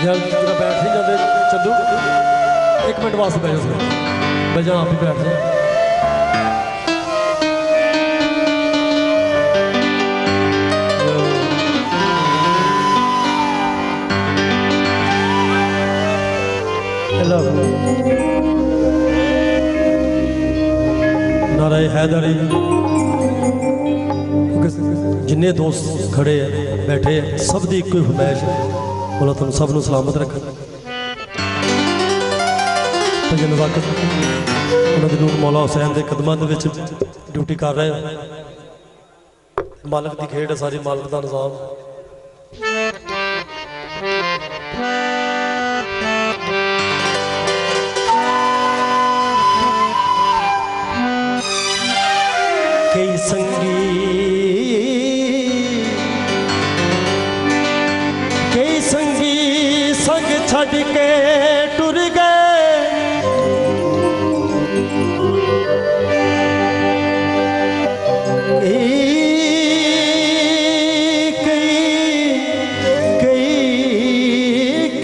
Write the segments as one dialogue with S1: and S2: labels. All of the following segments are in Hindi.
S1: यार जरा बैठ नहीं जाते चंदू, एक मिनट वास्ते बैठ जाओ, बजा आप ही बैठ जाए। नाराय हैदरी, जिन्ने दोस्त खड़े हैं बैठे हैं सब दी एक फरमाइश है, मौला तुम सब नूं सलामत रखे। भजन वक्त उन्होंने नूर मौला हुसैन के कदमां दे विच ड्यूटी कर रहे हैं। मालक की खेड है सारी, मालक का निज़ाम। कई संगी संग छड़ के टुर गए,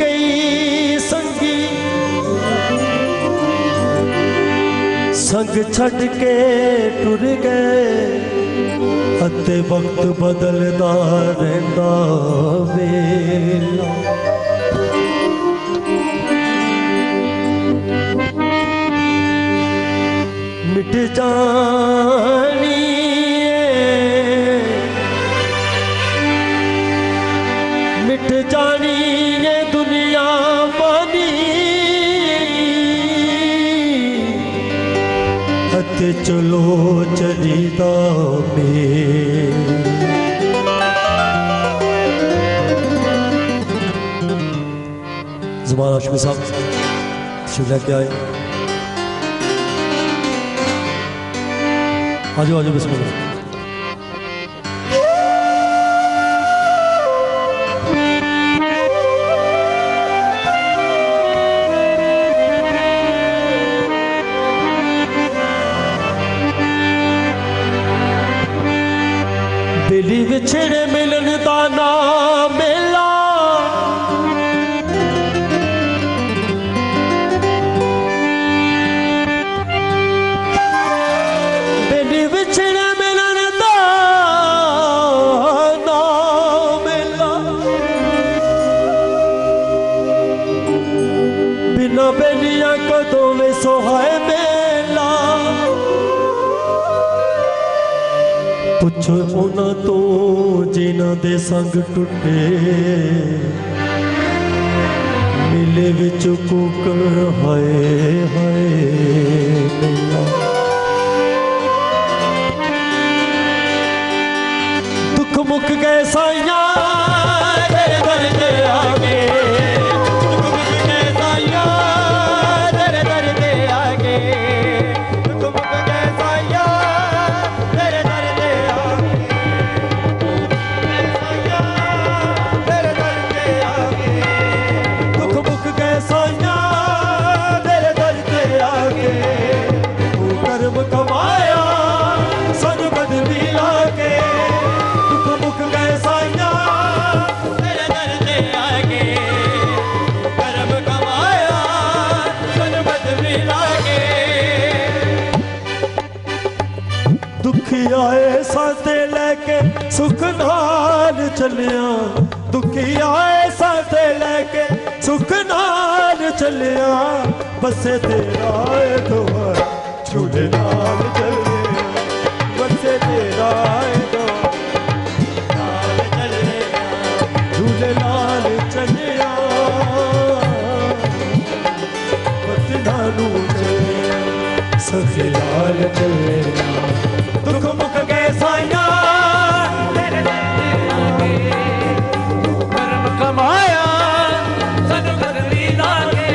S1: कई संगी संग छड़ के टुर गए, अते वक्त बदलदा रहिंदा वेला। मिट जानी मिट जानी ये दुनिया बानी, अते चलो चलीदा ज़ुबान आशिक़ी साहब शिव लेके आए। आजो आजो बिस्मिल्लाह। दिली विछड़े मिलन दा ना मेला, दिली विछड़े मिलन दा ना मेला, बिना बेलियां कदों में सोहाए मेला। पुछो उन्हां तो जिन्हां दे संग टुटे, मिले विच कूकण हाय हाय मेला। दुख मुक गए साइयां तेरे दर ते आगे, दुख मुक गए साइयां तेरे दर ते आगे, दुख मुक गए साइयां तेरे दर ते आगे, तेरे दर ते आगे, दुख मुक गए साइयां तेरे दर ते आगे। तू कर्म कमाया सन बदली लाके, दुख मुक गए साइयां तेरे दर ते आगे, कर्म कमाया सन बदली लाके। दुखी आए साथे लेके सुख नाल चलिया, दुखी आए साथे लेके सुख नाल चलिया, बसे तेरा दुआ झूले नाल चलिया, बसे तेरा दुआ नाल चलिया, झूले नाल चलिया, बसे नानू चलिया, सखी नाल चलिया। दुख मुक गए साइयां तेरे दर ते आगे, तू कर्म कमाया सन बदली लाके।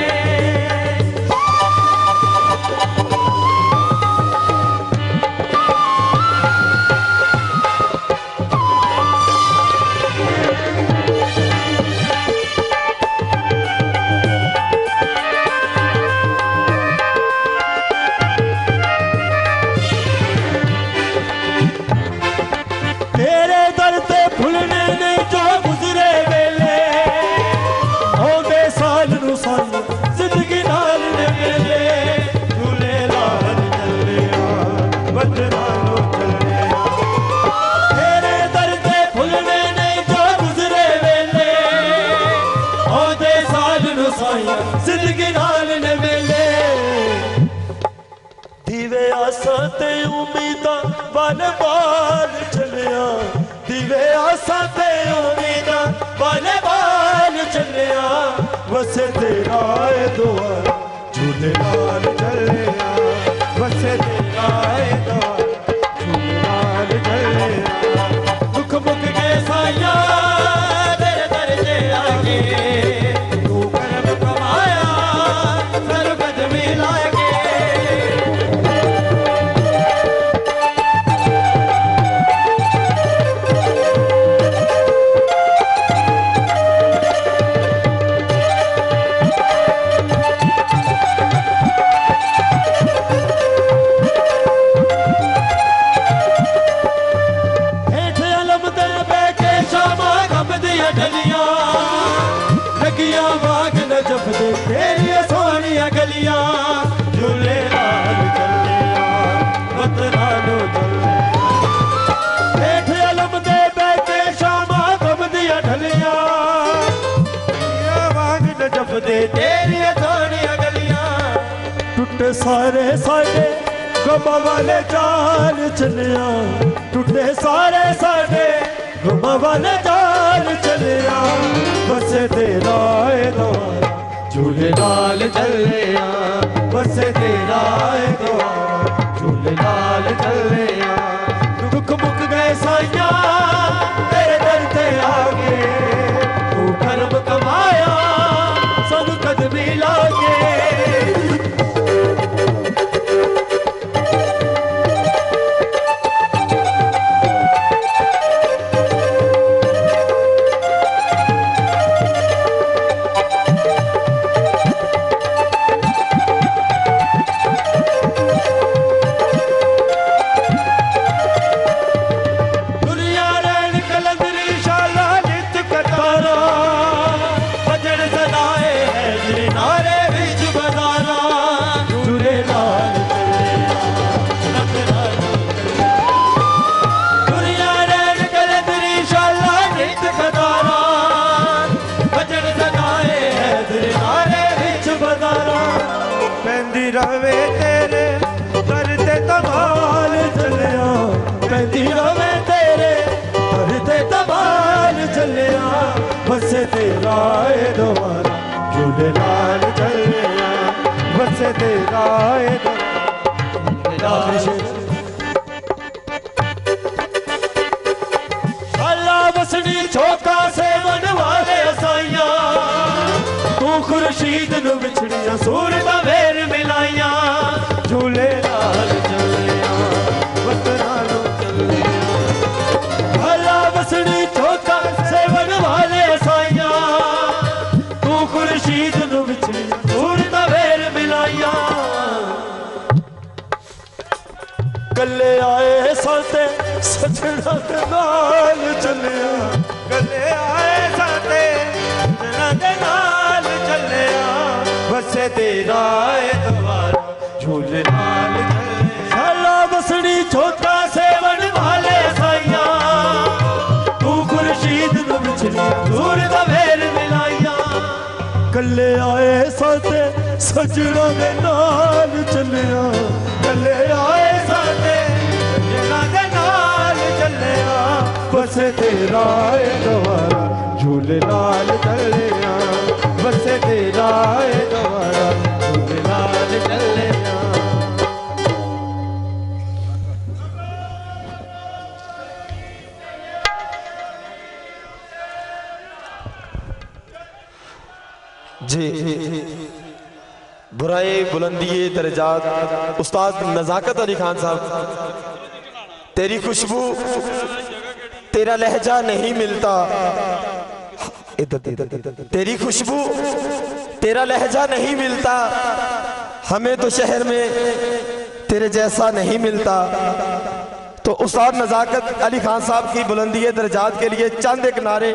S1: वतनानो चले तेरे दर ते भुलने नहीं जो गुजरे वेले औदे साल नु साया जिंदगी नाल ने वेले दीवे आसा ते उम्मीदा बन बाल चलिया दीवे आसा ते उम्मीदा बन बाल चलिया वसे तेरा दुआ झूले लाल चलिया वसे तेरा दुआ झूले लाल चलिया दुख मुक गए साया तेरे दर ते आके तू कर्म कमाया सर कदमी लाके तेरी सोनिया गलियां झूले लाल चलिया वतनानो चले हेठ अलम दे बैठे शामा गम दिया ढलिया वाग न जप दे तेरी सोनिया गलियां टूटे सारे साडे गम वाले जाल चलिया टूटे सारे साडे गम वाले जाल चलिया बसे तेरा द्वारा झूले लाल चलिया बसे तेरा द्वारा झूले लाल चलिया दुख मुक गए साइया तेरे दर ते आगे तू कर्म कमाया सब कदमी लागे रवे तेरे दर ते तमाल चलिया पैंदी रवे तेरे दर ते तमाल चलिया बसे तेरा द्वारा झूले लाल चलिया बसे तेरा अल्लाह बसनी चौका से मन वाले साइया तू खुर्शीद नु बिछड़िया सूरत वेर मिलाइया झूले लाल चलिया वतनानो चलिया अल्लाह बसनी चौका सेवन वाले साइया तू खुर्शीद नु बिछड़िया सूरत वेर मिलाइया कले आए साथे सजना दे नाल चलिया कले आए साथे सजना दे नाल चलिया बसे तेरा द्वारा झूले लाल चलिया अल्लाह बसनी छोटा सेवन वाले साइया तू खुर्शीद नु बिछड़िया दूर दा वेर मिलाइया कले आए साथे सजना दे नाल चलिया कले आए साथे सजना दे नाल चलिया बसे तेरा द्वारा झूले लाल चलिया बसे तेरा द्वारा झूले लाल चलिया
S2: जी बुराई बुलंदी दर्जात उस्ताद नज़ाकत अली खान साहब तेरी खुशबू तेरा लहजा नहीं मिलता तेरी खुशबू तेरा लहजा नहीं मिलता हमें तो शहर में तेरे जैसा नहीं मिलता। तो उस्ताद नज़ाकत अली खान साहब की बुलंदी दर्जात के लिए चंद एक नारे